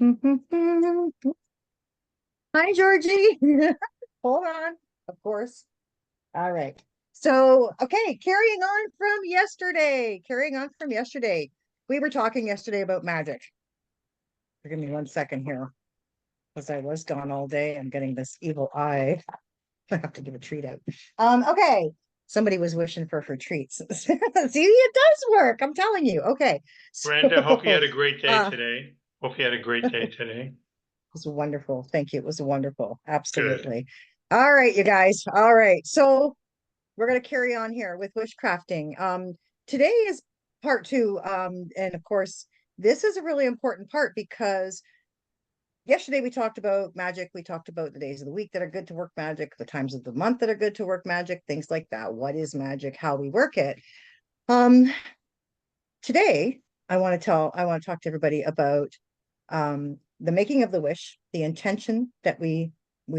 Hi, Georgie. Hold on, of course. All right. So, okay, carrying on from yesterday. We were talking yesterday about magic. Give me 1 second here, because I was gone all day. I'm getting this evil eye. I have to give a treat out. Okay. Somebody was wishing for treats. See, it does work. I'm telling you. Okay. Brenda, hope you had So, a great day uh, today. Hope you had a great day today. was wonderful. Thank you. It was wonderful. Good. Absolutely. All right, you guys. All right. So we're going to carry on here with WishCrafting. Today is part two. And of course, this is a really important part because yesterday we talked about magic. We talked about the days of the week that are good to work magic, the times of the month that are good to work magic, things like that. What is magic? How we work it. Um, Today I want to talk to everybody about the making of the wish, the intention that we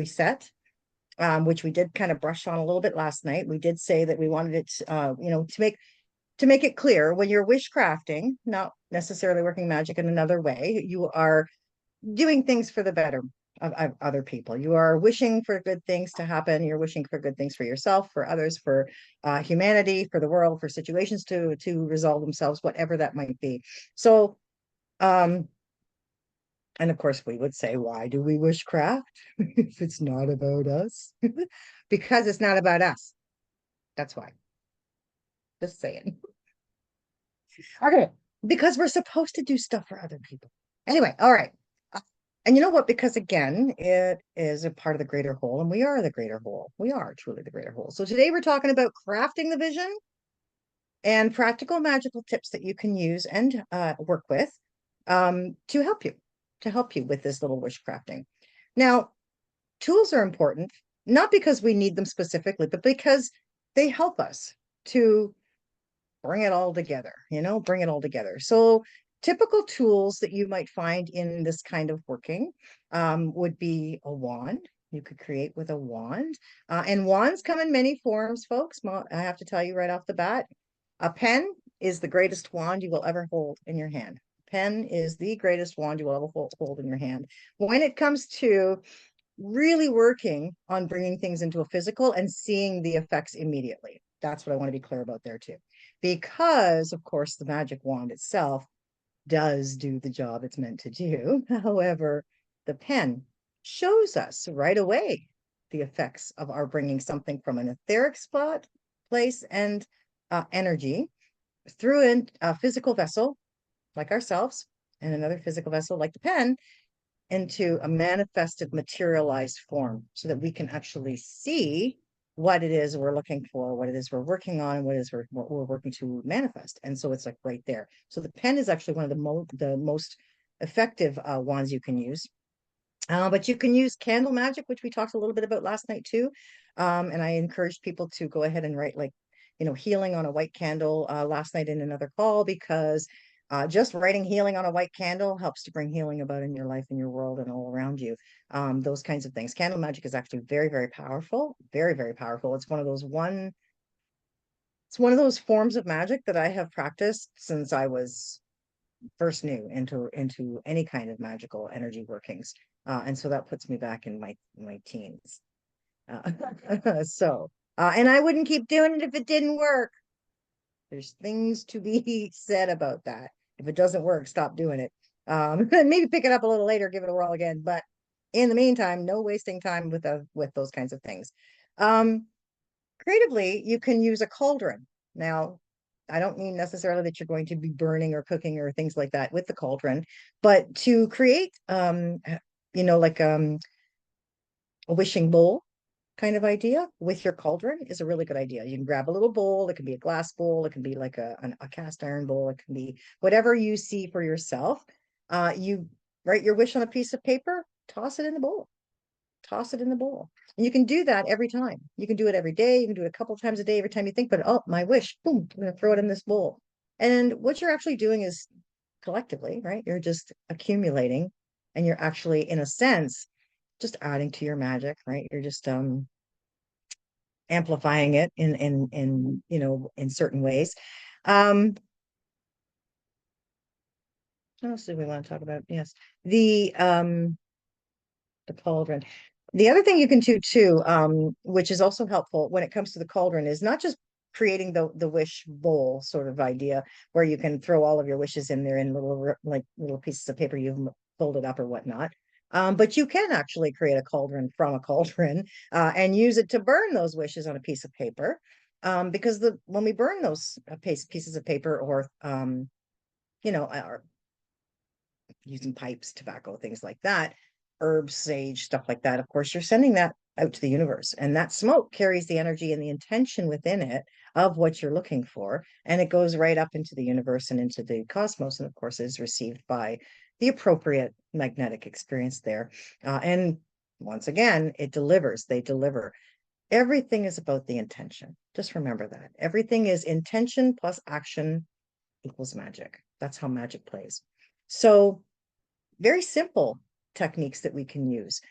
set, which we did kind of brush on a little bit last night. We did say that we wanted it, to make it clear when you're wish crafting, not necessarily working magic in another way, you are doing things for the better of other people. You are wishing for good things to happen. You're wishing for good things for yourself, for others, for humanity, for the world, for situations to resolve themselves, whatever that might be. So, um, and of course, we would say, why do we wishcraft if it's not about us? Because it's not about us. That's why. Just saying. Okay. Because we're supposed to do stuff for other people. Anyway, all right. Uh, And you know what? Because again, it is a part of the greater whole, and we are the greater whole. We are truly the greater whole. So today we're talking about crafting the vision and practical magical tips that you can use and work with to help you with this little wish crafting. Now, tools are important, not because we need them specifically, but because they help us to bring it all together, bring it all together. So typical tools that you might find in this kind of working would be a wand. You could create with a wand. And wands come in many forms, folks. I have to tell you right off the bat, a pen is the greatest wand you will ever hold in your hand. Pen is the greatest wand you will ever hold in your hand. When it comes to really working on bringing things into a physical and seeing the effects immediately. That's what I want to be clear about there too. Because, of course, the magic wand itself does do the job it's meant to do. However, the pen shows us right away the effects of our bringing something from an etheric spot, place, and energy through a physical vessel like ourselves and another physical vessel like the pen into a manifested materialized form so that we can actually see what it is we're looking for, what it is we're working on, what it is what we're working to manifest. And so it's like right there. So the pen is actually one of the most effective wands you can use. But you can use candle magic, which we talked a little bit about last night too. And I encouraged people to go ahead and write, like, healing on a white candle last night in another call, because just writing healing on a white candle helps to bring healing about in your life, in your world, and all around you. Those kinds of things. Candle magic is actually very, very powerful, very, very powerful. It's one of those forms of magic that I have practiced since I was first new into any kind of magical energy workings. And so that puts me back in my teens. And I wouldn't keep doing it if it didn't work. There's things to be said about that. If it doesn't work, stop doing it. Maybe pick it up a little later, give it a whirl again. But in the meantime, no wasting time with those kinds of things. Um, Creatively, you can use a cauldron. Now, I don't mean necessarily that you're going to be burning or cooking or things like that with the cauldron, but to create, like a wishing bowl kind of idea with your cauldron is a really good idea. You can grab a little bowl. It can be a glass bowl. It can be like a cast iron bowl. It can be whatever you see for yourself. You write your wish on a piece of paper, toss it in the bowl, toss it in the bowl. And you can do that every time. You can do it every day. You can do it a couple times a day. Every time you think, but oh, my wish, boom, I'm going to throw it in this bowl. And what you're actually doing is collectively, right? You're just accumulating, and you're actually, in a sense, just adding to your magic, right? You're just amplifying it in certain ways. Um, What else do we want to talk about? Yes. The cauldron. The other thing you can do too, which is also helpful when it comes to the cauldron, is not just creating the wish bowl sort of idea where you can throw all of your wishes in there in like little pieces of paper you've folded up or whatnot. But you can actually create a cauldron from a cauldron and use it to burn those wishes on a piece of paper. Because when we burn those pieces of paper or you know, using pipes, tobacco, things like that, herbs, sage, stuff like that. Of course, you're sending that out to the universe, and that smoke carries the energy and the intention within it of what you're looking for, and it goes right up into the universe and into the cosmos, and of course, is received by the appropriate magnetic experience there. And once again, it delivers. They deliver. Everything is about the intention. Just remember that. Everything is intention plus action equals magic. That's how magic plays. So very simple techniques that we can use.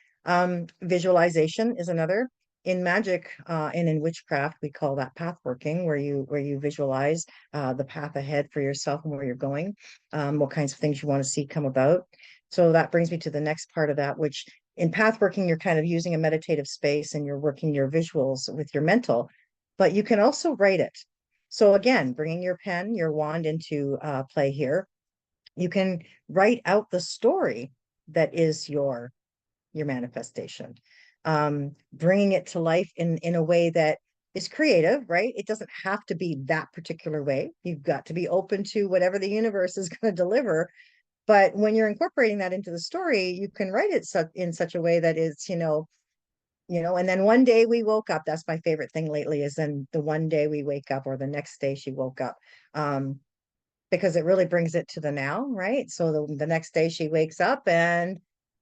Visualization is another. In magic and in witchcraft, we call that path working, where you visualize the path ahead for yourself and where you're going, what kinds of things you want to see come about. So that brings me to the next part of that, which in path working, you're kind of using a meditative space and you're working your visuals with your mental, but you can also write it. So again, bringing your pen, your wand into play here, you can write out the story that is your manifestation, bringing it to life in a way that is creative, right? It doesn't have to be that particular way. You've got to be open to whatever the universe is going to deliver. But when you're incorporating that into the story, you can write it in such a way that is, and then one day we woke up. That's my favorite thing lately, is then the one day we wake up or the next day she woke up. Because it really brings it to the now, right? So the next day she wakes up and,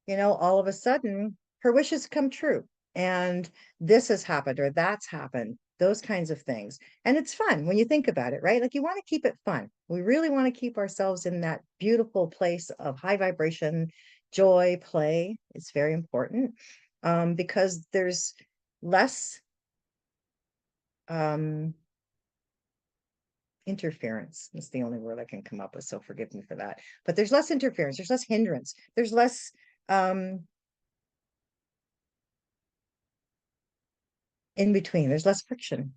all of a sudden her wishes come true. And this has happened or that's happened, those kinds of things. And it's fun when you think about it, right? Like you want to keep it fun. We really want to keep ourselves in that beautiful place of high vibration, joy, play. It's very important because there's less um interference. That's the only word I can come up with, so forgive me for that. But there's less interference, there's less hindrance, there's less in between, there's less friction.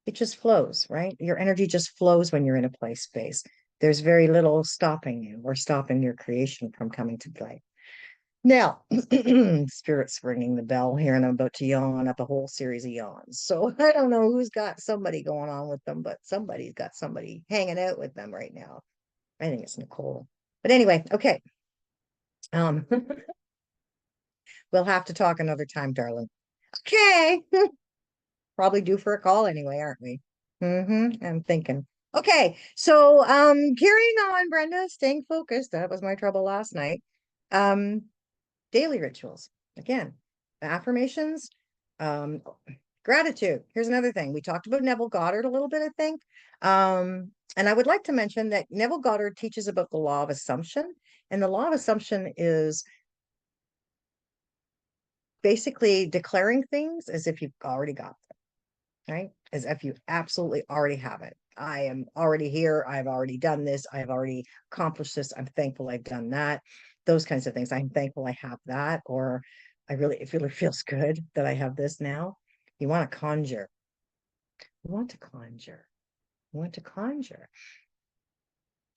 It just flows, right? Your energy just flows when you're in a play space. There's very little stopping you or stopping your creation from coming to play. Now, spirit's ringing the bell here, and I'm about to yawn up a whole series of yawns. So I don't know who's got somebody going on with them, but somebody's got somebody hanging out with them right now. I think it's Nicole. But anyway, okay. Um, we'll have to talk another time, darling. Okay. Probably due for a call anyway, aren't we? I'm thinking. Okay, so carrying on, Brenda, staying focused. That was my trouble last night. Um, daily rituals. Again, affirmations, um, gratitude. Here's another thing. We talked about Neville Goddard a little bit, I think. And I would like to mention that Neville Goddard teaches about the law of assumption. And the law of assumption is basically declaring things as if you've already got them, right? As if you absolutely already have it. I am already here. I've already done this. I've already accomplished this. I'm thankful I've done that. Those kinds of things. I'm thankful I have that, or it really feels good that I have this now. You want to conjure. You want to conjure. You want to conjure.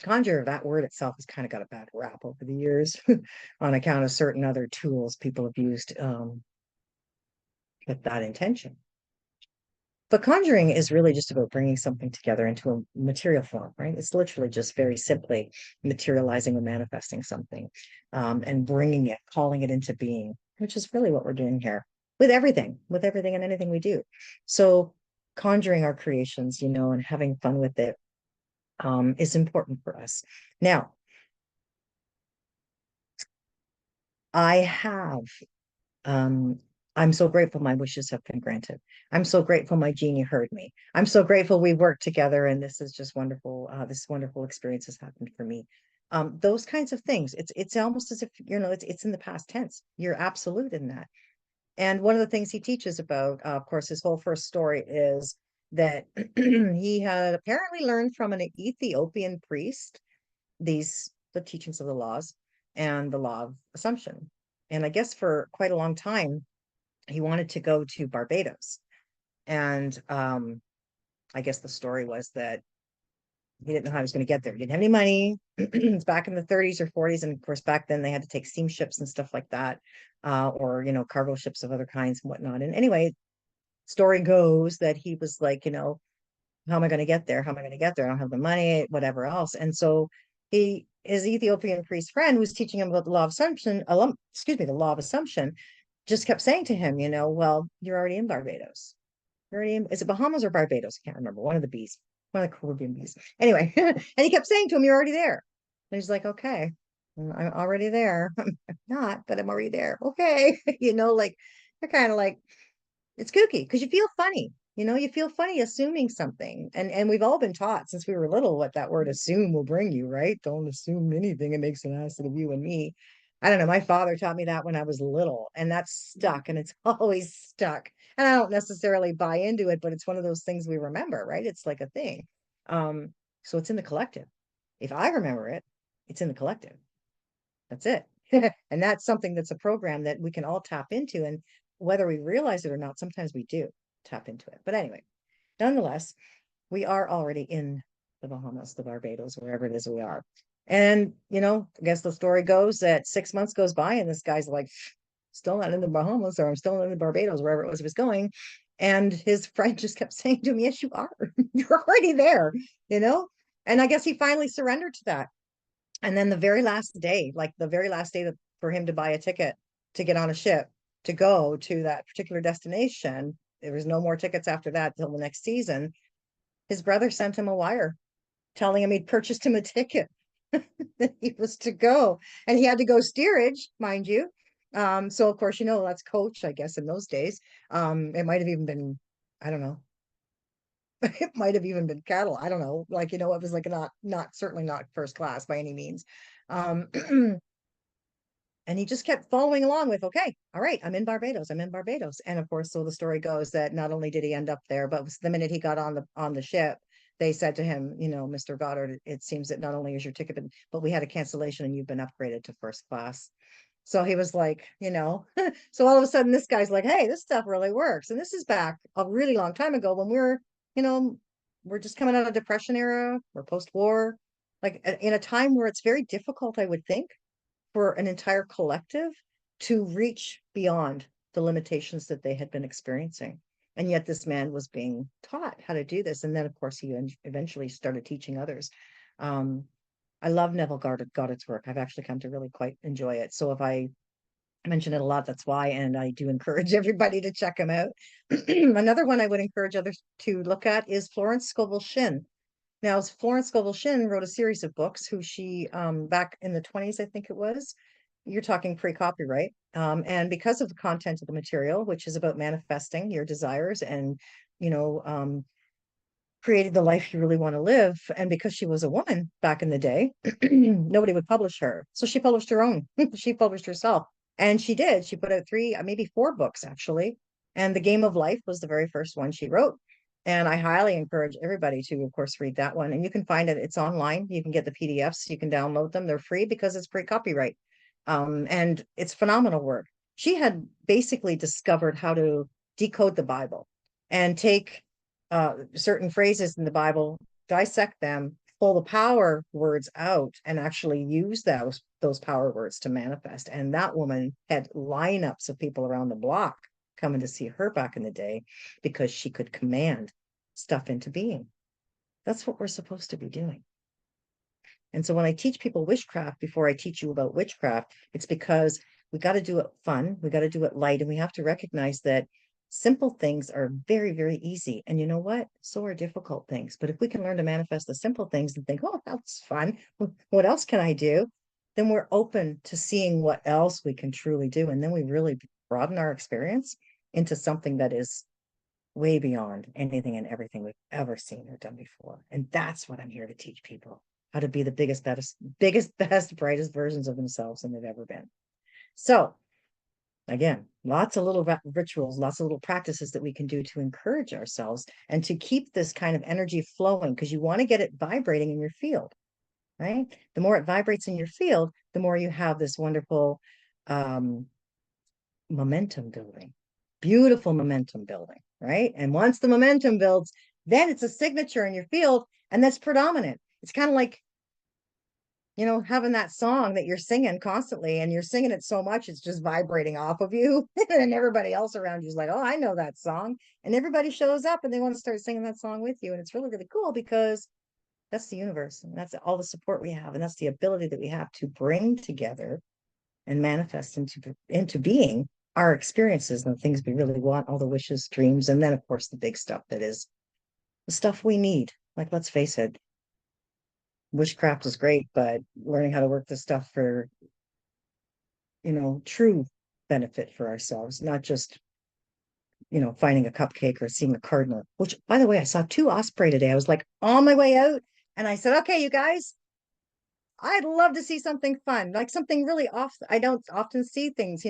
Conjure, that word itself has kind of got a bad rap over the years on account of certain other tools people have used with that intention. But conjuring is really just about bringing something together into a material form, right? It's literally just very simply materializing or manifesting something and bringing it, calling it into being, which is really what we're doing here with everything and anything we do. So conjuring our creations, and having fun with it is important for us. Now, I have um, I'm so grateful my wishes have been granted. I'm so grateful my genie heard me. I'm so grateful we worked together and this is just wonderful. This wonderful experience has happened for me. Those kinds of things. It's almost as if, it's in the past tense. You're absolute in that. And one of the things he teaches about, of course, his whole first story is that he had apparently learned from an Ethiopian priest the teachings of the laws and the law of assumption. And I guess for quite a long time, he wanted to go to Barbados. And I guess the story was that he didn't know how he was going to get there. He didn't have any money. It's back in the 30s or 40s. And of course, back then they had to take steamships and stuff like that, or, cargo ships of other kinds and whatnot. And anyway, story goes that he was like, how am I going to get there? How am I going to get there? I don't have the money, whatever else. And so his Ethiopian priest friend who was teaching him about the law of assumption, excuse me, the law of assumption, just kept saying to him, well, you're already in Barbados. You're already in, is it Bahamas or Barbados? I can't remember. One of the bees, one of the Caribbean bees. Anyway, and he kept saying to him, you're already there. And he's like, okay, I'm already there. I'm not, but I'm already there. Okay. Like they're kind of like, it's kooky because you feel funny. You feel funny assuming something. And we've all been taught since we were little what that word assume will bring you, right? Don't assume anything. It makes an ass of you and me. I don't know. My father taught me that when I was little, and that's stuck and it's always stuck. And I don't necessarily buy into it, but it's one of those things we remember, right? It's like a thing. Um, so it's in the collective. If I remember it, it's in the collective. That's it. And that's something that's a program that we can all tap into. And whether we realize it or not, sometimes we do tap into it. But anyway, nonetheless, we are already in the Bahamas, the Barbados, wherever it is we are. And, I guess the story goes that 6 months goes by and this guy's like, still not in the Bahamas, or I'm still in the Barbados, wherever it was he was going. And his friend just kept saying to him, yes, you are. You're already there, you know? And I guess he finally surrendered to that. And then the very last day, like the very last day for him to buy a ticket to get on a ship to go to that particular destination, there was no more tickets after that till the next season. His brother sent him a wire telling him he'd purchased him a ticket that he was to go. And he had to go steerage, mind you. So of course, that's coach, I guess, in those days. It might have even been, I don't know, it might have even been cattle. I don't know. Like, it was like not certainly not first class by any means. Um, and he just kept following along with, okay, all right, I'm in Barbados. I'm in Barbados. And of course, so the story goes that not only did he end up there, but the minute he got on the ship, they said to him, Mr. Goddard, it seems that not only is your ticket, but we had a cancellation and you've been upgraded to first class. So he was like, so all of a sudden this guy's like, hey, this stuff really works. And this is back a really long time ago when you know, we're just coming out of depression era, we're post-war, like in a time where it's very difficult, I would think, for an entire collective to reach beyond the limitations that they had been experiencing. And yet this man was being taught how to do this. And then, of course, he eventually started teaching others. I love Neville Goddard's work. I've actually come to really quite enjoy it. So if I mention it a lot, that's why. And I do encourage everybody to check him out. Another one I would encourage others to look at is Florence Scovel Shinn. Now, Florence Scovel Shinn wrote a series of books who she, back in the 20s, I think it was, you're talking pre-copyright. And because of the content of the material, which is about manifesting your desires and, you know, creating the life you really want to live. And because she was a woman back in the day, nobody would publish her. So she published her own. She published herself. And she did. She put out 3, maybe 4 books, actually. And The Game of Life was the very first one she wrote. And I highly encourage everybody to, of course, read that one. And you can find it. It's online. You can get the PDFs. You can download them. They're free because it's pre-copyright. And it's phenomenal work. She had basically discovered how to decode the Bible and take certain phrases in the Bible, dissect them, pull the power words out, and actually use those power words to manifest. And that woman had lineups of people around the block coming to see her back in the day because she could command stuff into being. That's what we're supposed to be doing. And so when I teach people witchcraft, before I teach you about witchcraft, it's because we got to do it fun, we got to do it light, and we have to recognize that simple things are very, very easy. And you know what? So are difficult things. But if we can learn to manifest the simple things and think, oh, that's fun. What else can I do? Then we're open to seeing what else we can truly do. And then we really broaden our experience into something that is way beyond anything and everything we've ever seen or done before. And that's what I'm here to teach people, how to be the biggest, best, brightest versions of themselves than they've ever been. So again, lots of little rituals, lots of little practices that we can do to encourage ourselves and to keep this kind of energy flowing, because you want to get it vibrating in your field. right? The more it vibrates in your field, the more you have this wonderful um, momentum building, beautiful momentum building, right? And once the momentum builds, then it's a signature in your field, and that's predominant. It's kind of like, having that song that you're singing constantly, and you're singing it so much it's just vibrating off of you, and everybody else around you is like, oh, I know that song. And everybody shows up and they want to start singing that song with you. And it's really, really cool because that's the universe, and that's all the support we have, and that's the ability that we have to bring together and manifest into being our experiences and the things we really want, all the wishes, dreams, and then of course the big stuff that is the stuff we need. Like, let's face it, witchcraft is great, but learning how to work this stuff for, true benefit for ourselves, not just, finding a cupcake or seeing a cardinal, which by the way, I saw two osprey today. I was like on my way out and I said, okay, you guys, I'd love to see something fun, like something really off. I don't often see things,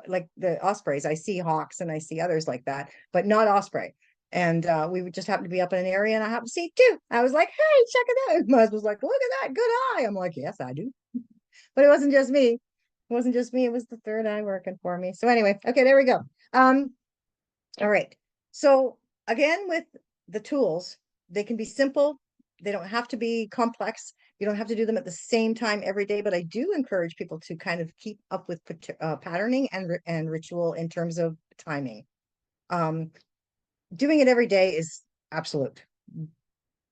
like the ospreys. I see hawks and I see others like that, but not osprey. And we would just happen to be up in an area and I happened to see two. I was like, hey, check it out. My husband was like, look at that, good eye. I'm like, yes, I do. But it wasn't just me. It wasn't just me. It was the third eye working for me. So anyway, okay, there we go. All right. So again, with the tools, they can be simple. They don't have to be complex. You don't have to do them at the same time every day, but I do encourage people to kind of keep up with patterning and ritual in terms of timing. Um, Doing it every day is absolute.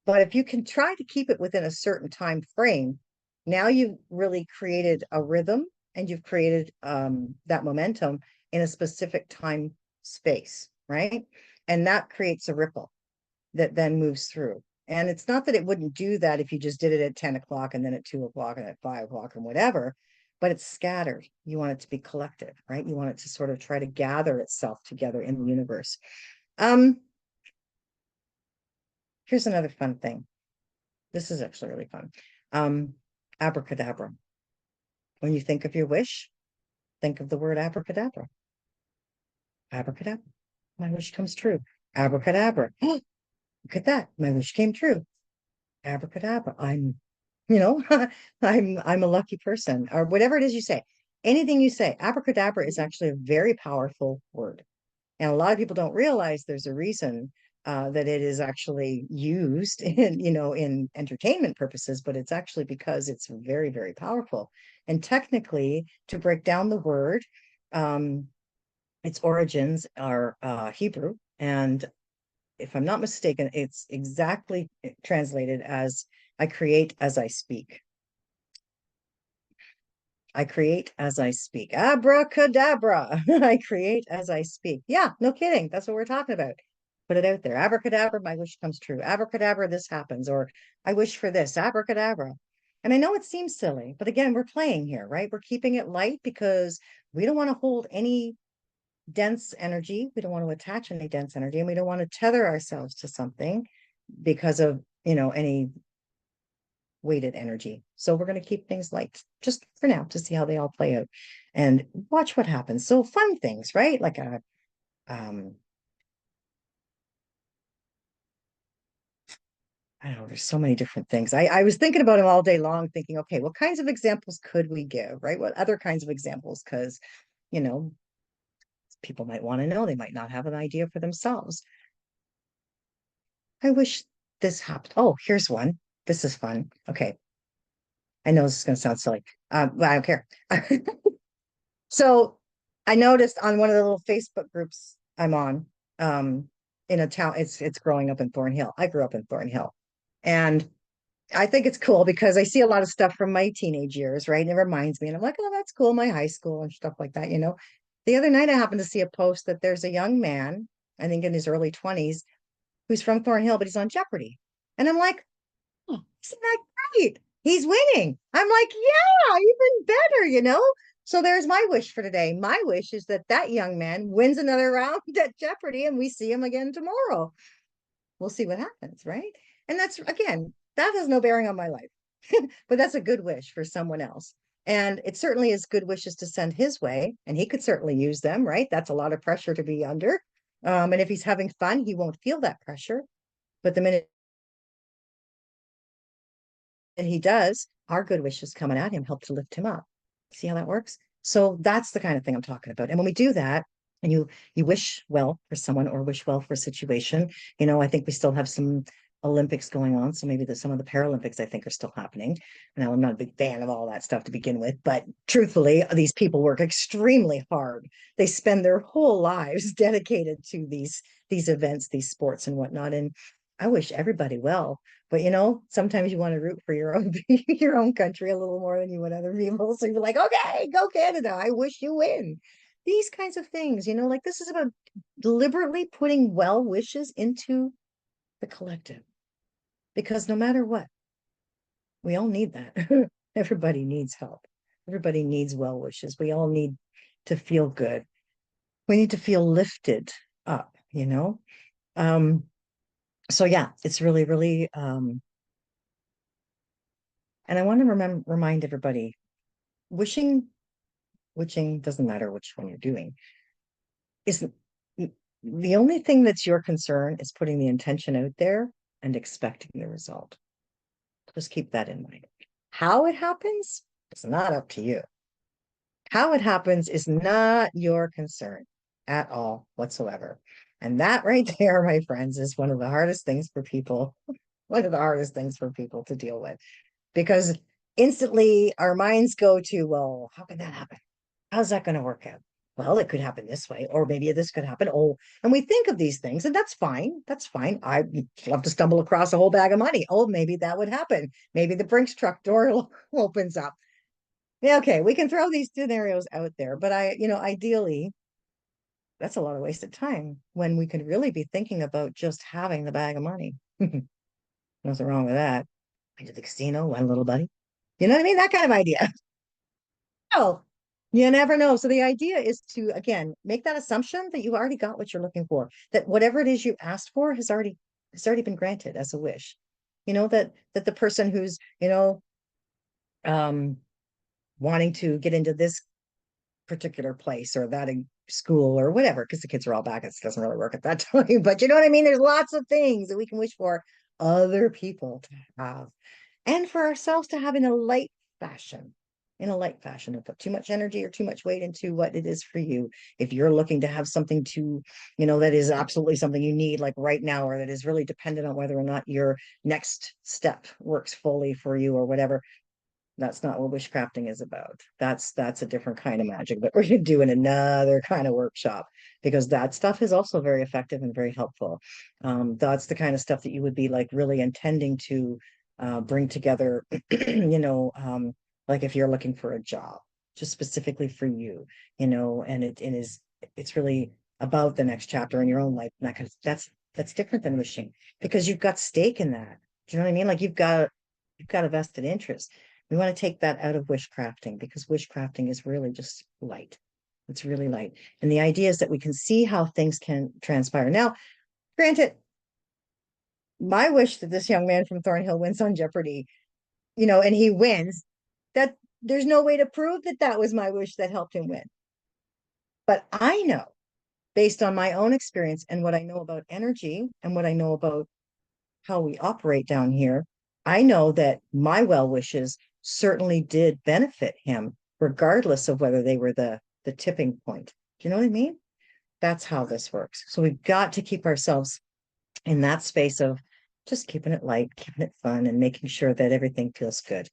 But if you can try to keep it within a certain time frame, now you've really created a rhythm, and you've created that momentum in a specific time space, right? And that creates a ripple that then moves through. And it's not that it wouldn't do that if you just did it at 10 o'clock and then at 2 o'clock and at 5 o'clock and whatever, but it's scattered. You want it to be collective, right? You want it to sort of try to gather itself together in the universe. Um, Here's another fun thing. This is actually really fun. Um, Abracadabra. When you think of your wish, think of the word abracadabra. Abracadabra. My wish comes true. Abracadabra. Look at that. My wish came true. Abracadabra. You know, I'm a lucky person, or whatever it is you say. Anything you say, abracadabra is actually a very powerful word. And a lot of people don't realize there's a reason that it is actually used in, in entertainment purposes, but it's actually because it's very, very powerful. And technically, to break down the word, um, its origins are Hebrew. And if I'm not mistaken, it's exactly translated as I create as I speak. I create as I speak. Abracadabra. I create as I speak. Yeah, no kidding. That's what we're talking about. Put it out there. Abracadabra, my wish comes true. Abracadabra, this happens. Or I wish for this. Abracadabra. And I know it seems silly, but again, we're playing here, right? We're keeping it light because we don't want to hold any dense energy. We don't want to attach any dense energy, and we don't want to tether ourselves to something because of, any weighted energy. So we're going to keep things light just for now to see how they all play out and watch what happens. So fun things, right? Like I don't know, there's so many different things. I was thinking about them all day long, thinking, okay, what kinds of examples could we give, right? What other kinds of examples? Because, you know, people might want to know, they might not have an idea for themselves. I wish this happened. Oh, here's one. This is fun. Okay. I know this is going to sound silly. But I don't care. So I noticed on one of the little Facebook groups I'm on, in a town, it's growing up in Thornhill. I grew up in Thornhill. And I think it's cool because I see a lot of stuff from my teenage years, right? And it reminds me, and I'm like, oh, that's cool, my high school and stuff like that. The other night I happened to see a post that there's a young man, I think in his early 20s, who's from Thornhill, but he's on Jeopardy. And I'm like, oh, isn't that great? He's winning. I'm like, yeah, even better. So there's my wish for today. My wish is that that young man wins another round at Jeopardy and we see him again tomorrow. We'll see what happens, right? And that's, again, that has no bearing on my life, but that's a good wish for someone else. And it certainly is good wishes to send his way, and he could certainly use them, right? That's a lot of pressure to be under. And if he's having fun, he won't feel that pressure. But the minute he does, our good wishes coming at him help to lift him up. See how that works? So that's the kind of thing I'm talking about. And when we do that, and you wish well for someone or wish well for a situation, I think we still have some Olympics going on. So maybe some of the Paralympics I think are still happening. Now I'm not a big fan of all that stuff to begin with, but truthfully, these people work extremely hard. They spend their whole lives dedicated to these events, these sports and whatnot. And I wish everybody well. But sometimes you want to root for your own your own country a little more than you would other people. So you're like, okay, go Canada. I wish you win. These kinds of things, like this is about deliberately putting well wishes into the collective. Because no matter what, we all need that. Everybody needs help. Everybody needs well wishes. We all need to feel good. We need to feel lifted up. Um, so yeah, it's really, really and I want to remind everybody, wishing, wishing doesn't matter which one you're doing. Is the only thing that's your concern is putting the intention out there and expecting the result. Just keep that in mind. How it happens is not up to you. How it happens is not your concern at all whatsoever. And that right there, my friends, is one of the hardest things for people, one of the hardest things for people to deal with, because instantly our minds go to, well, how can that happen? How's that going to work out? Well, it could happen this way, or maybe this could happen. Oh, and we think of these things, and that's fine. That's fine. I'd love to stumble across a whole bag of money. Oh, maybe that would happen. Maybe the Brinks truck door opens up. Yeah, okay, we can throw these scenarios out there, but ideally, that's a lot of wasted time when we could really be thinking about just having the bag of money. Nothing wrong with that. Went to the casino, one little buddy. You know what I mean? That kind of idea. Oh, you never know. So the idea is to, again, make that assumption that you already got what you're looking for, that whatever it is you asked for has already been granted as a wish. That the person who's, um, wanting to get into this particular place or that school or whatever, because the kids are all back, it doesn't really work at that time. But you know what I mean? There's lots of things that we can wish for other people to have and for ourselves to have fashion in a light fashion. Don't put too much energy or too much weight into what it is for you. If you're looking to have something that is absolutely something you need like right now, or that is really dependent on whether or not your next step works fully for you or whatever, that's not what wishcrafting is about. That's a different kind of magic that we're gonna do in another kind of workshop, because that stuff is also very effective and very helpful. That's the kind of stuff that you would be like really intending to bring together, like if you're looking for a job, just specifically for you, and it's really about the next chapter in your own life. And that's different than wishing, because you've got stake in that. Do you know what I mean? Like you've got a vested interest. We want to take that out of wishcrafting, because wishcrafting is really just light. It's really light. And the idea is that we can see how things can transpire. Now, granted, my wish that this young man from Thornhill wins on Jeopardy, and he wins, that there's no way to prove that that was my wish that helped him win. But I know, based on my own experience and what I know about energy and what I know about how we operate down here, I know that my well wishes certainly did benefit him, regardless of whether they were the tipping point. Do you know what I mean? That's how this works. So we've got to keep ourselves in that space of just keeping it light, keeping it fun, and making sure that everything feels good.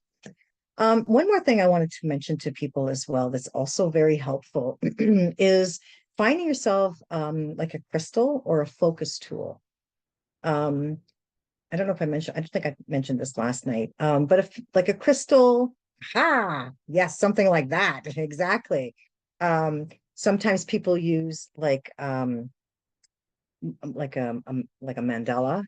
One more thing I wanted to mention to people as well that's also very helpful is finding yourself like a crystal or a focus tool. Um, I don't know if I don't think I mentioned this last night. But if like a crystal, yes, something like that. Exactly. Sometimes people use like a mandala,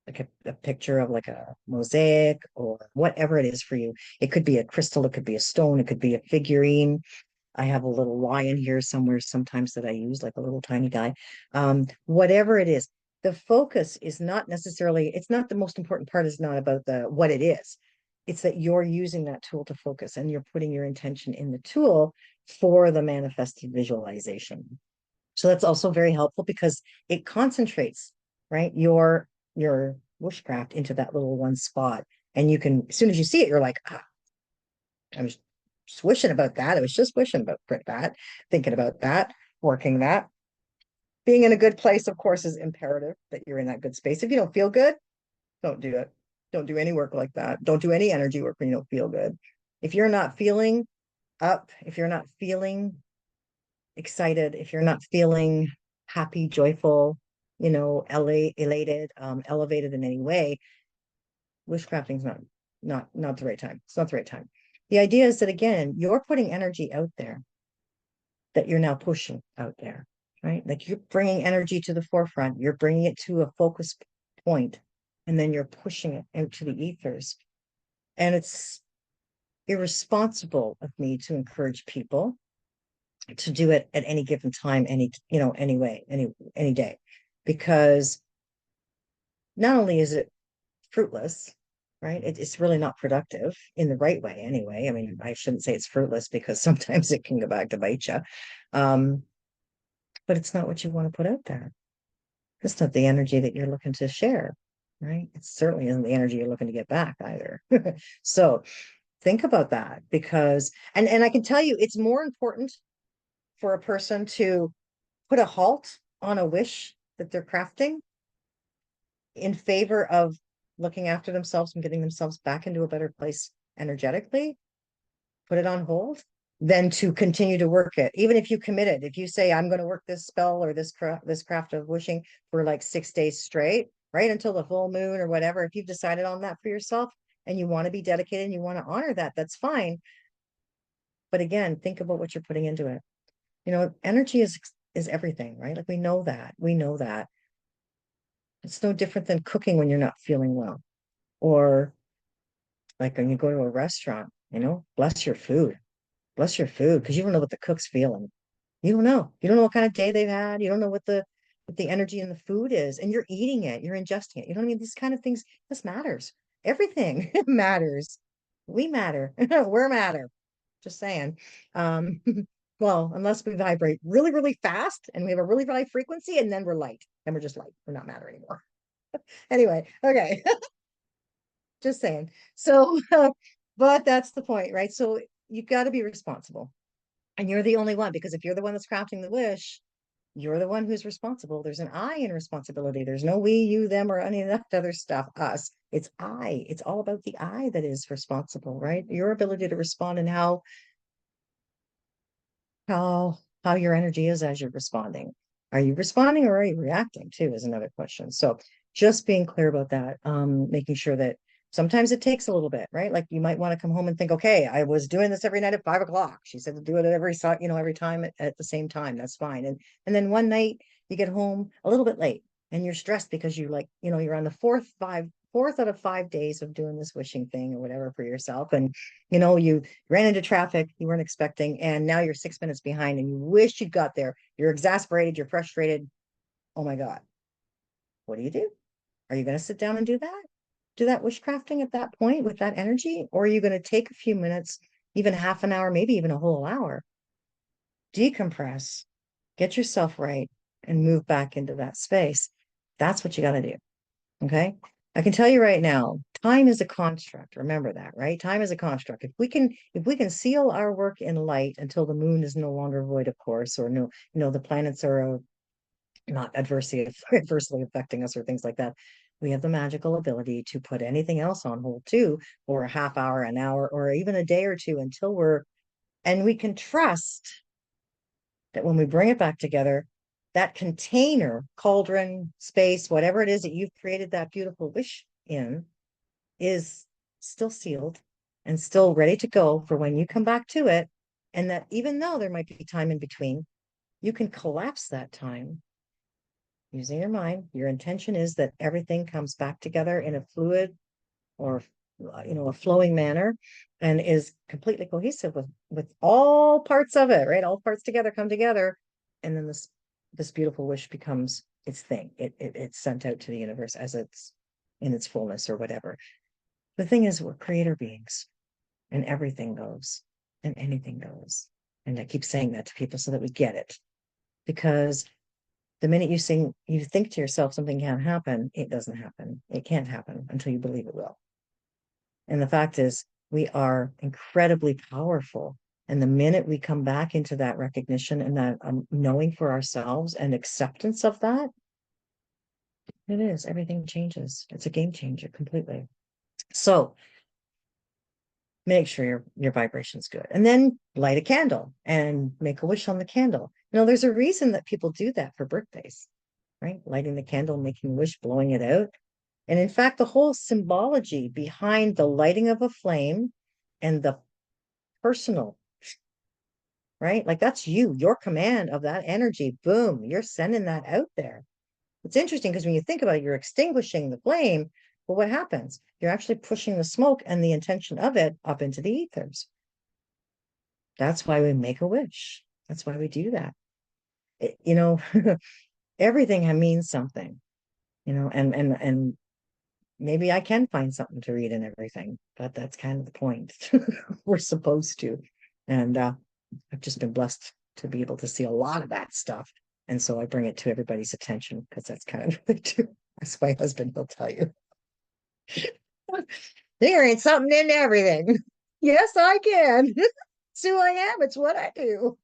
like a picture of like a mosaic or whatever it is for you. It could be a crystal, it could be a stone, it could be a figurine. I have a little lion here somewhere sometimes that I use, like a little tiny guy. Whatever it is, the focus is not necessarily, it's not the most important part, is not about the what it is. It's that you're using that tool to focus and you're putting your intention in the tool for the manifested visualization. So that's also very helpful because it concentrates, right? Your wishcraft into that little one spot. And you can, as soon as you see it, you're like, ah, I was just wishing about that. I was just wishing about that, thinking about that, working that. Being in a good place, of course, is imperative that you're in that good space. If you don't feel good, don't do it. Don't do any work like that. Don't do any energy work when you don't feel good. If you're not feeling up, if you're not feeling excited, if you're not feeling happy, joyful, elated, elevated in any way, wishcrafting's not the right time. It's not the right time. The idea is that again, you're putting energy out there that you're now pushing out there, right? Like you're bringing energy to the forefront, you're bringing it to a focus point, and then you're pushing it into the ethers. And it's irresponsible of me to encourage people to do it at any given time, any way, any day, because not only is it fruitless, right? It's really not productive in the right way anyway. I mean, I shouldn't say it's fruitless because sometimes it can go back to bite you. Um, but it's not what you want to put out there. It's not the energy that you're looking to share, right? It certainly isn't the energy you're looking to get back either. So think about that because, and I can tell you, it's more important for a person to put a halt on a wish that they're crafting in favor of looking after themselves and getting themselves back into a better place energetically, put it on hold, than to continue to work it. Even if you committed, if you say, I'm going to work this spell or this craft of wishing for like 6 days straight, right? Until the full moon or whatever, if you've decided on that for yourself and you want to be dedicated and you want to honor that, that's fine. But again, think about what you're putting into it. Energy is everything, right? Like we know that. We know that. It's no different than cooking when you're not feeling well. Or like when you go to a restaurant, bless your food. Bless your food, because you don't know what the cook's feeling. You don't know. You don't know what kind of day they've had. You don't know what the energy in the food is. And you're eating it, you're ingesting it. You know what I mean? These kind of things, this matters. Everything matters. We matter. We're matter. Just saying. Um, well, unless we vibrate really, really fast and we have a really high frequency, and then we're light. Then we're just light. We're not matter anymore. Anyway, okay. Just saying. So, but that's the point, right? So you've got to be responsible. And you're the only one, because if you're the one that's crafting the wish, you're the one who's responsible. There's an I in responsibility. There's no we, you, them, or any of that other stuff, us. It's I. It's all about the I that is responsible, right? Your ability to respond and how your energy is as you're responding. Are you responding or are you reacting too is another question. So just being clear about that, making sure that sometimes it takes a little bit, right? Like you might want to come home and think, okay, I was doing this every night at 5 o'clock. She said to do it every time at the same time. That's fine. And then one night you get home a little bit late and you're stressed because you're on the fourth out of 5 days of doing this wishing thing or whatever for yourself. And you ran into traffic you weren't expecting, and now you're 6 minutes behind and you wish you got there. You're exasperated, you're frustrated. Oh my God. What do? Are you going to sit down and do that? Do that wishcrafting at that point with that energy? Or are you going to take a few minutes, even half an hour, maybe even a whole hour, decompress, get yourself right, and move back into that space? That's what you got to do. Okay. I can tell you right now, time is a construct. Remember that, right? Time is a construct. If we can seal our work in light until the moon is no longer void, of course, or no, the planets are not adversely affecting us or things like that. We have the magical ability to put anything else on hold too, for a half hour, an hour, or even a day or two and we can trust that when we bring it back together, that container, cauldron, space, whatever it is that you've created that beautiful wish in, is still sealed and still ready to go for when you come back to it. And that even though there might be time in between, you can collapse that time using your mind. Your intention is that everything comes back together in a fluid or a flowing manner and is completely cohesive with all parts of it, right? All parts together come together, and then this beautiful wish becomes its thing. It's sent out to the universe as it's in its fullness or whatever. The thing is, we're creator beings, and everything goes and anything goes. And I keep saying that to people so that we get it, because the minute you think to yourself something can't happen, it doesn't happen. It can't happen until you believe it will. And the fact is, we are incredibly powerful. And the minute we come back into that recognition and that knowing for ourselves and acceptance of that, it is, everything changes. It's a game changer completely. So make sure your vibration's good. And then light a candle and make a wish on the candle. There's a reason that people do that for birthdays, right? Lighting the candle, making a wish, blowing it out. And in fact, the whole symbology behind the lighting of a flame and the personal, right? Like that's your command of that energy. Boom, you're sending that out there. It's interesting because when you think about it, you're extinguishing the flame. But what happens? You're actually pushing the smoke and the intention of it up into the ethers. That's why we make a wish. That's why we do that. Everything means something, and maybe I can find something to read in everything, but that's kind of the point. We're supposed to. And I've just been blessed to be able to see a lot of that stuff. And so I bring it to everybody's attention because that's kind of what they do. That's my husband, he'll tell you. There ain't something in everything. Yes, I can. It's who I am. It's what I do.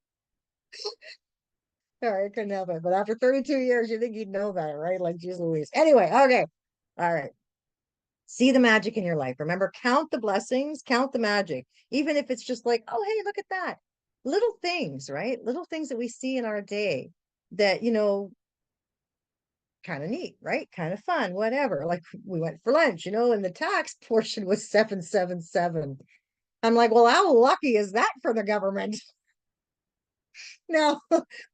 Sorry, I couldn't help it. But after 32 years, you think you'd know that, right? Like, geez Louise. Anyway, okay. All right. See the magic in your life. Remember, count the blessings, count the magic. Even if it's just like, oh, hey, look at that. Little things, right? Little things that we see in our day that, kind of neat, right? Kind of fun, whatever. Like we went for lunch, and the tax portion was 777. I'm like, well, how lucky is that for the government? Now,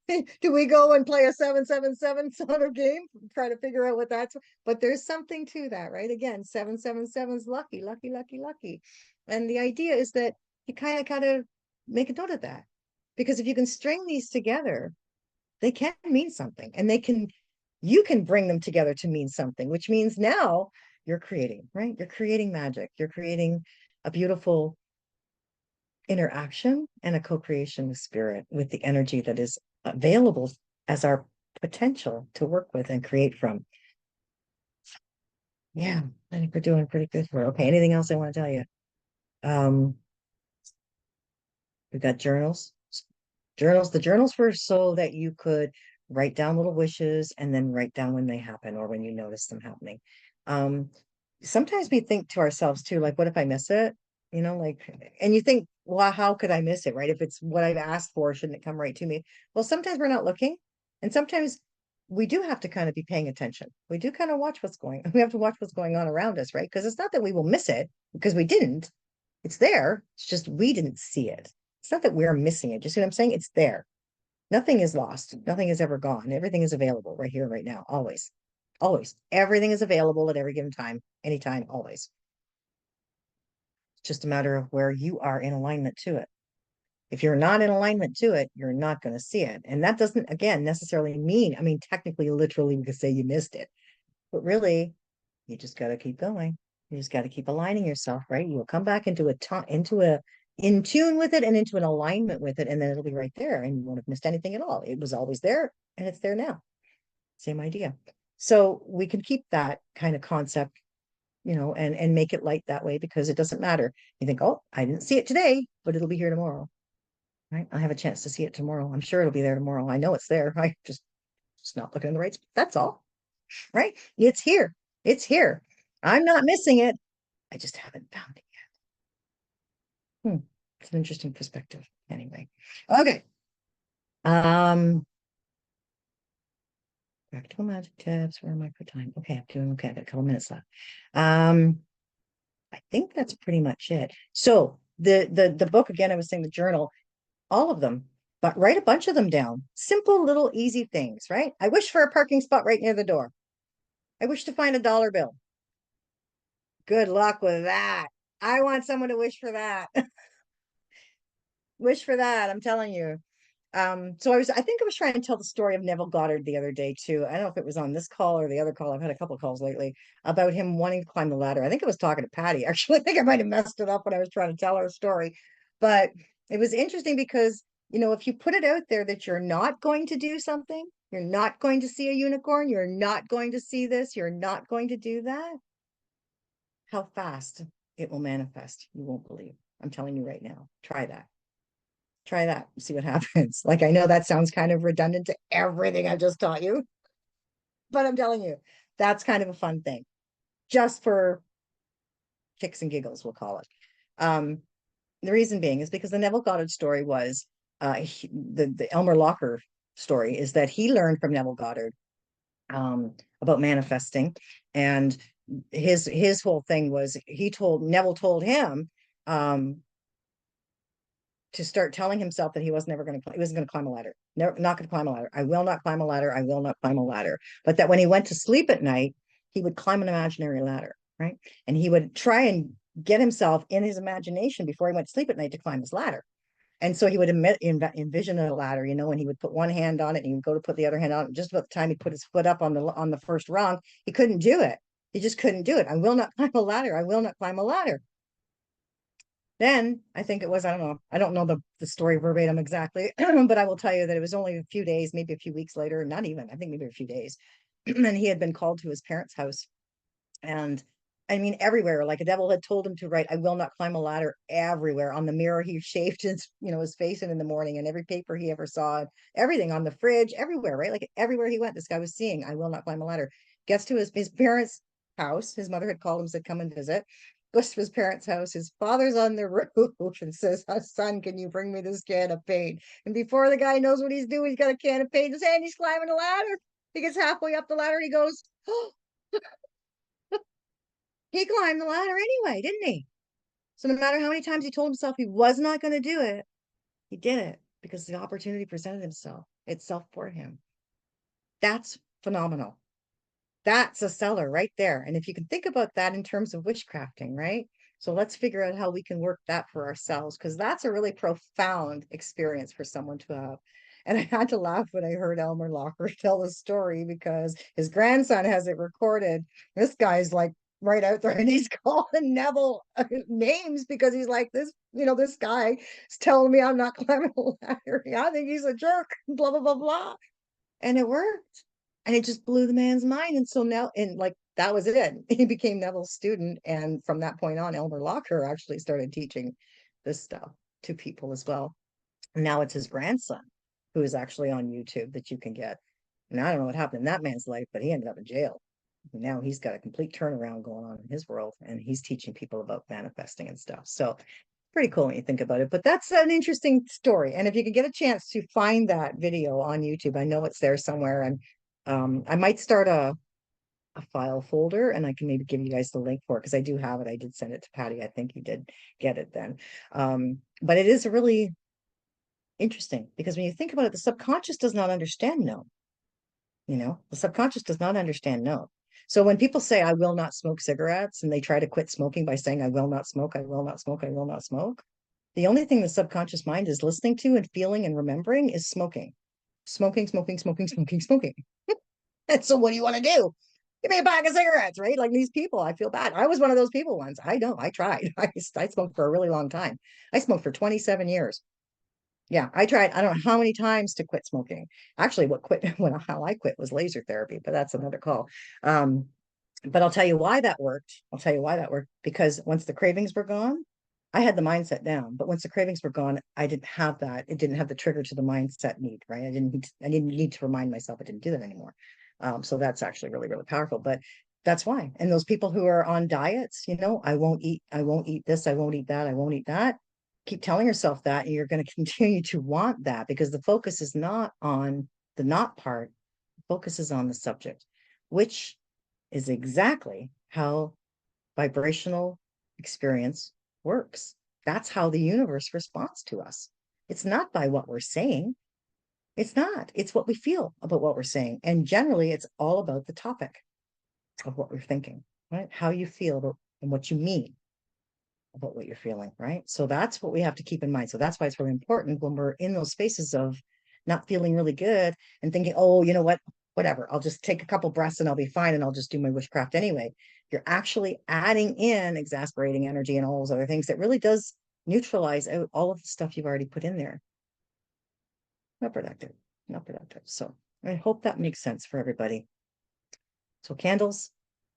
do we go and play a 777 sort of game? Try to figure out what that's, but there's something to that, right? Again, 777 is lucky, lucky, lucky, lucky. And the idea is that you kind of gotta make a note of that. Because if you can string these together, they can mean something. And you can bring them together to mean something, which means now you're creating, right? You're creating magic. You're creating a beautiful interaction and a co-creation with spirit, with the energy that is available as our potential to work with and create from. Yeah, I think we're doing pretty good for it. Okay, anything else I want to tell you? um we've got the journals were so that you could write down little wishes and then write down when they happen or when you notice them happening. um Sometimes we think to ourselves too, like, what if I miss it? Like, and you think, well, how could I miss it, right? If it's what I've asked for, shouldn't it come right to me? Well, sometimes we're not looking, and sometimes we do have to kind of be paying attention. We do kind of watch what's going we have to watch what's going on around us, right? Because it's not that we will miss it because we didn't. It's there. It's just we didn't see it. It's not that we're missing it. You see what I'm saying? It's there. Nothing is lost. Nothing is ever gone. Everything is available right here, right now, always. Always. Everything is available at every given time, anytime, always. It's just a matter of where you are in alignment to it. If you're not in alignment to it, you're not going to see it. And that doesn't, again, necessarily mean, I mean, technically, literally, we could say you missed it. But really, you just got to keep going. You just got to keep aligning yourself, right? You'll come back into in tune with it and into an alignment with it, and then it'll be right there, and you won't have missed anything at all. It was always there, and it's there now. Same idea. So we can keep that kind of concept, and make it light that way because it doesn't matter. You think, oh, I didn't see it today, but it'll be here tomorrow, right? I have a chance to see it tomorrow. I'm sure it'll be there tomorrow. I know it's there. I just not looking in the right spot. That's all, right? It's here. It's here. I'm not missing it. I just haven't found it yet. It's an interesting perspective. Anyway, okay. Um, Practical magic tips for micro time. Okay, I'm doing okay. I've got a couple minutes left. I think that's pretty much it. So the book again, I was saying the journal, all of them, but write a bunch of them down. Simple little easy things, right? I wish for a parking spot right near the door. I wish to find a dollar bill. Good luck with that. I want someone to wish for that. Wish for that. I'm telling you. So I think I was trying to tell the story of Neville Goddard the other day too. I don't know if it was on this call or the other call. I've had a couple of calls lately about him wanting to climb the ladder. I think I was talking to Patty, actually. I think I might have messed it up when I was trying to tell her a story. But it was interesting because, if you put it out there that you're not going to do something, you're not going to see a unicorn, you're not going to see this, you're not going to do that, how fast it will manifest. You won't believe. I'm telling you right now. Try that. Try that. See what happens. Like, I know that sounds kind of redundant to everything I've just taught you, but I'm telling you, that's kind of a fun thing. Just for kicks and giggles, we'll call it. The reason being is because the Neville Goddard story was the Elmer Locker story is that he learned from Neville Goddard about manifesting, and his whole thing was Neville told him to start telling himself that he was never going to he wasn't going to climb a ladder. Never, not going to climb a ladder. I will not climb a ladder. I will not climb a ladder. But that when he went to sleep at night, he would climb an imaginary ladder, right? And he would try and get himself in his imagination before he went to sleep at night to climb his ladder. And so he would envision a ladder, you know, and he would put one hand on it and he would go to put the other hand on it. Just about the time he put his foot up on the first rung, he couldn't do it. He just couldn't do it. I will not climb a ladder. I will not climb a ladder. Then I think it was, I don't know the story verbatim exactly, but I will tell you that it was only a few days, maybe a few weeks later, not even, I think maybe a few days. And he had been called to his parents' house. And I mean, everywhere, like a devil had told him to write, I will not climb a ladder everywhere. On the mirror, he shaved his face in the morning, and every paper he ever saw, everything on the fridge, everywhere, right? Like everywhere he went, this guy was seeing, I will not climb a ladder. Gets to his parents' house. His mother had called him, said, come and visit. Goes to his parents' house. His father's on the roof and says, oh, son, can you bring me this can of paint? And before the guy knows what he's doing, he's got a can of paint in his hand. He's climbing a ladder. He gets halfway up the ladder and he goes, oh, he climbed the ladder anyway, didn't he? So no matter how many times he told himself he was not going to do it, he did it because the opportunity presented itself for him. That's phenomenal. That's a seller right there. And if you can think about that in terms of witchcrafting, right? So let's figure out how we can work that for ourselves, because that's a really profound experience for someone to have. And I had to laugh when I heard Elmer Locker tell the story because his grandson has it recorded. This guy's like right out there and he's calling Neville names because he's like, this guy is telling me I'm not climbing a ladder. I think he's a jerk, blah, blah, blah, blah. And it worked. And it just blew the man's mind. And so now, and like, that was it. He became Neville's student. And from that point on, Elmer Locker actually started teaching this stuff to people as well. And now it's his grandson who is actually on YouTube that you can get. And I don't know what happened in that man's life, but he ended up in jail. Now he's got a complete turnaround going on in his world, and he's teaching people about manifesting and stuff. So pretty cool when you think about it. But that's an interesting story. And if you can get a chance to find that video on YouTube, I know it's there somewhere. And I might start a file folder and I can maybe give you guys the link for it because I do have it. I did send it to Patty. I think you did get it then. But it is really interesting because when you think about it, the subconscious does not understand no. The subconscious does not understand no. So when people say, I will not smoke cigarettes, and they try to quit smoking by saying, I will not smoke, I will not smoke, I will not smoke. The only thing the subconscious mind is listening to and feeling and remembering is smoking. Smoking, smoking, smoking, smoking, smoking. And so what do you want to do? Give me a pack of cigarettes, right? Like these people, I feel bad. I was one of those people once. I know, I tried. I smoked for a really long time. I smoked for 27 years. Yeah, I tried, I don't know how many times to quit smoking. Actually, how I quit was laser therapy, but that's another call. But I'll tell you why that worked. I'll tell you why that worked, because once the cravings were gone, I had the mindset down, but once the cravings were gone, I didn't have that. It didn't have the trigger to the mindset need, right? I didn't need to remind myself I didn't do that anymore. So that's actually really, really powerful. But that's why. And those people who are on diets, I won't eat this, I won't eat that, I won't eat that. Keep telling yourself that, and you're going to continue to want that because the focus is not on the not part, the focus is on the subject, which is exactly how vibrational experience works. That's how the universe responds to us. It's not by what we're saying. It's not. It's what we feel about what we're saying. And generally, it's all about the topic of what we're thinking, right? How you feel about, and what you mean about what you're feeling, right? So that's what we have to keep in mind. So that's why it's really important when we're in those spaces of not feeling really good and thinking, oh, you know what, whatever, I'll just take a couple breaths and I'll be fine and I'll just do my witchcraft anyway. You're actually adding in exasperating energy and all those other things that really does neutralize out all of the stuff you've already put in there. Not productive, not productive. So I hope that makes sense for everybody. So candles,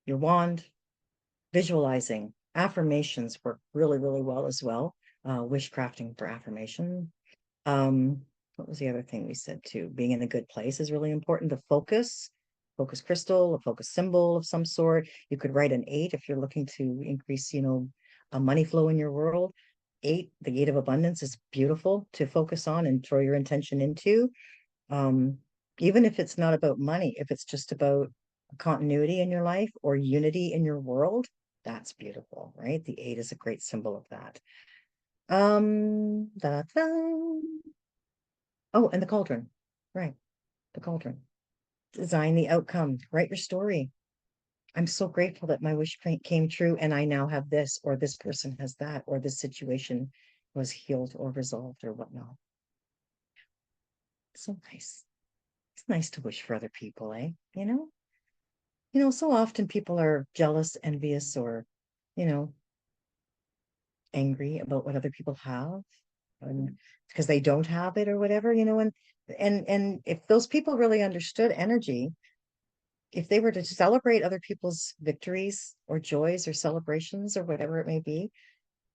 your wand, visualizing, Affirmations work really, really well as well. Wish crafting for affirmation. What was the other thing we said too? Being in a good place is really important. The focus crystal, a focus symbol of some sort. You could write an 8 if you're looking to increase, a money flow in your world. 8, the 8 of abundance is beautiful to focus on and throw your intention into. Um, Even if it's not about money, if it's just about continuity in your life or unity in your world, that's beautiful, right? The 8 is a great symbol of that. Da, da. Oh, and the cauldron. Right. The cauldron. Design the outcome. Write your story. I'm so grateful that my wish came true and I now have this, or this person has that, or this situation was healed or resolved or whatnot. So nice. It's nice to wish for other people, eh? So often people are jealous, envious, or, you know, angry about what other people have, and because they don't have it or whatever, and if those people really understood energy, if they were to celebrate other people's victories or joys or celebrations or whatever it may be,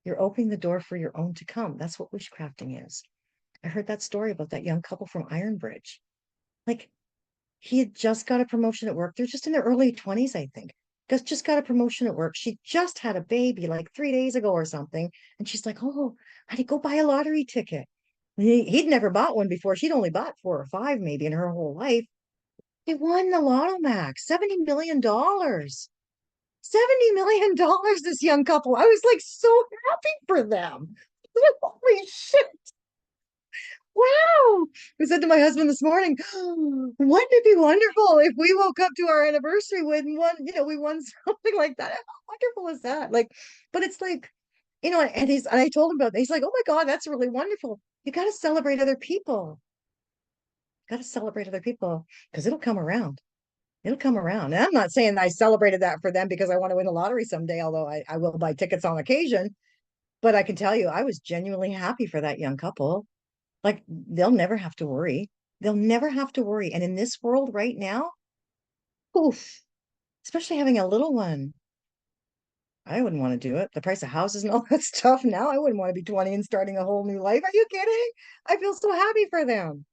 you're opening the door for your own to come. That's what wishcrafting is. I heard that story about that young couple from Ironbridge. Like, he had just got a promotion at work. They're just in their early 20s, I think. Just got a promotion at work. She just had a baby like 3 days ago or something. And she's like, oh, I did go buy a lottery ticket. He'd never bought one before. She'd only bought 4 or 5 maybe in her whole life. They won the Lotto Max, $70 million. $70 million, this young couple. I was like so happy for them. Holy shit. Wow. I said to my husband this morning, wouldn't it be wonderful if we woke up to our anniversary with we won something like that? How wonderful is that? Like, but it's like, and I told him about that. He's like, oh my God, that's really wonderful. You got to celebrate other people. Got to celebrate other people because it'll come around. It'll come around. And I'm not saying I celebrated that for them because I want to win the lottery someday, although I will buy tickets on occasion. But I can tell you, I was genuinely happy for that young couple. Like, they'll never have to worry. They'll never have to worry. And in this world right now, oof, especially having a little one, I wouldn't want to do it. The price of houses and all that stuff now, I wouldn't want to be 20 and starting a whole new life. Are you kidding? I feel so happy for them.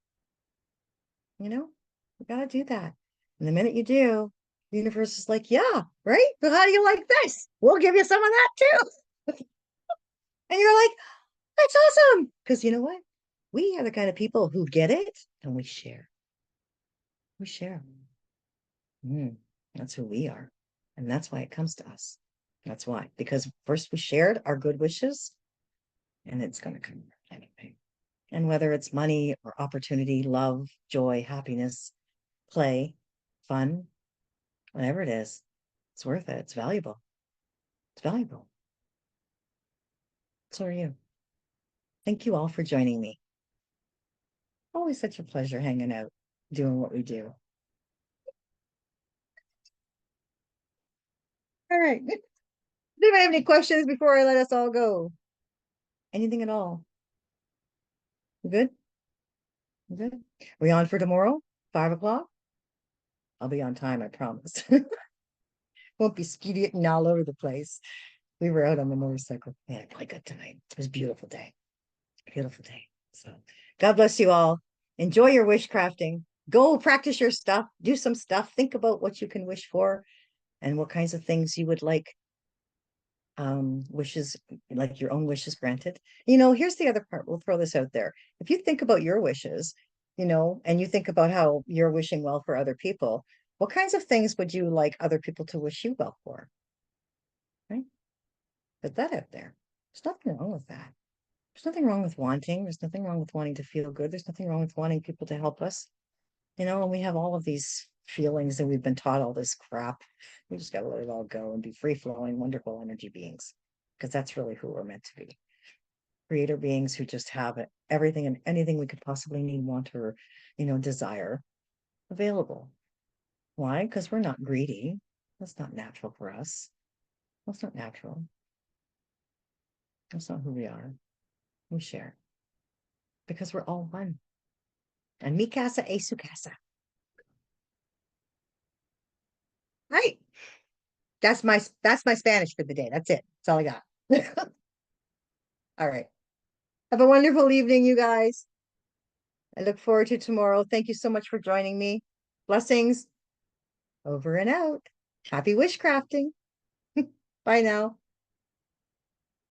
You got to do that. And the minute you do, the universe is like, yeah, right? So how do you like this? We'll give you some of that too. And you're like, that's awesome. Because you know what? We are the kind of people who get it and we share. We share. That's who we are. And that's why it comes to us. That's why. Because first we shared our good wishes and it's going to come anyway. And whether it's money or opportunity, love, joy, happiness, play, fun, whatever it is, it's worth it. It's valuable. It's valuable. So are you. Thank you all for joining me. Always such a pleasure hanging out, doing what we do. All right. Does anybody have any questions before I let us all go? Anything at all? You good? You good? Are we on for tomorrow? 5 o'clock? I'll be on time, I promise. Won't be speeding all over the place. We were out on the motorcycle. We had quite good tonight. It was a beautiful day. Beautiful day. So God bless you all. Enjoy your wish crafting. Go practice your stuff. Do some stuff. Think about what you can wish for and what kinds of things you would like wishes, like your own wishes granted. Here's the other part. We'll throw this out there. If you think about your wishes, and you think about how you're wishing well for other people, what kinds of things would you like other people to wish you well for? Right? Put that out there. There's nothing wrong with that. There's nothing wrong with wanting. There's nothing wrong with wanting to feel good. There's nothing wrong with wanting people to help us. And we have all of these feelings and we've been taught all this crap. We just got to let it all go and be free flowing, wonderful energy beings, because that's really who we're meant to be. Creator beings who just have everything and anything we could possibly need, want, or, desire available. Why? Because we're not greedy. That's not natural for us. That's not natural. That's not who we are. We share because we're all one. And mi casa es su casa. Right. That's my Spanish for the day. That's it. That's all I got. All right. Have a wonderful evening, you guys. I look forward to tomorrow. Thank you so much for joining me. Blessings. Over and out. Happy wishcrafting. Bye now.